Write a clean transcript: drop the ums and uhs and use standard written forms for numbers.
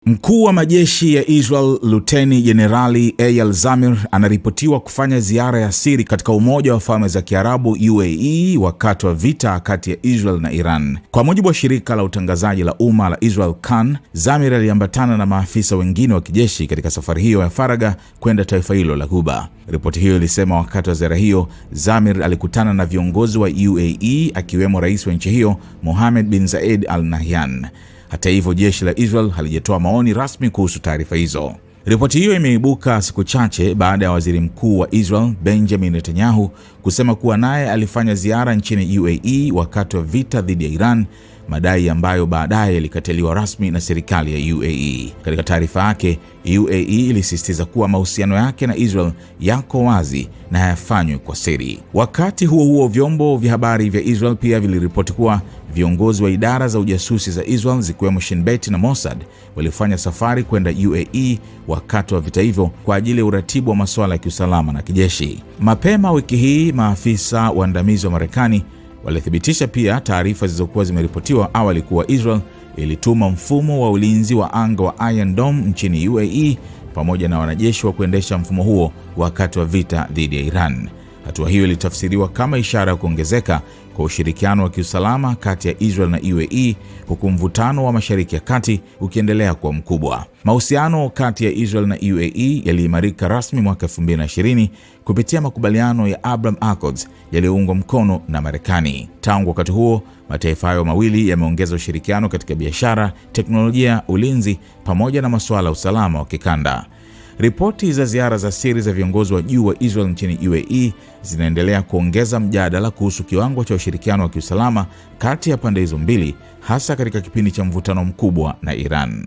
Mkuu wa majeshi ya Israel Luteni Jenerali Eyal Zamir anaripotiwa kufanya ziara ya siri katika Umoja wa Falme za Kiarabu UAE wakati wa vita kati ya Israel na Iran. Kwa mujibu wa shirika la utangazaji la umma la Israel Kan, Zamir aliambatana na maafisa wengine wa kijeshi katika safari hiyo ya faragha kwenda taifa hilo la Ghuba. Ripoti hiyo ilisema wakati wa ziara hiyo, Zamir alikutana na viongozi wa UAE akiwemo rais wa nchi hiyo Mohammed bin Zayed Al Nahyan. Hata hivyo, jeshi la Israel halijatoa maoni rasmi kuhusu taarifa hizo. Ripoti hiyo imeibuka siku chache baada ya waziri mkuu wa Israel Benjamin Netanyahu kusema kuwa naye alifanya ziara nchini UAE wakati wa vita dhidi ya Iran, madai ambayo baadaye yalikataliwa rasmi na serikali ya UAE. Katika taarifa yake, UAE ilisisitiza kuwa mahusiano yake na Israel yako wazi na hayafanywi kwa siri. Wakati huo huo, vyombo vya habari vya Israel pia viliripoti kuwa viongozi wa idara za ujasusi za Israel zikiwemo Shin Bet na Mossad walifanya safari kwenda UAE wakati wa vita hivyo kwa ajili ya uratibu wa masuala ya kiusalama na kijeshi. Mapema wiki hii, maafisa waandamizi wa Marekani walithibitisha pia taarifa zilizokuwa zimeripotiwa awali kuwa Israel ilituma mfumo wa ulinzi wa anga wa Iron Dome nchini UAE pamoja na wanajeshi wa kuendesha mfumo huo wakati wa vita dhidi ya Iran. Hatua hiyo ilitafsiriwa kama ishara ya kuongezeka kwa ushirikiano wa kiusalama kati ya Israel na UAE, huku mvutano wa Mashariki ya Kati ukiendelea kuwa mkubwa. Mahusiano kati ya Israel na UAE yaliimarika rasmi mwaka 2020 kupitia makubaliano ya Abraham Accords yaliyoungwa mkono na Marekani. Tangu wakati huo, mataifa hayo mawili yameongeza ushirikiano katika biashara, teknolojia, ulinzi pamoja na masuala ya usalama wa kikanda. Ripoti za ziara za siri za viongozi wa juu wa Israel nchini UAE zinaendelea kuongeza mjadala kuhusu kiwango cha ushirikiano wa kiusalama kati ya pande hizo mbili, hasa katika kipindi cha mvutano mkubwa na Iran.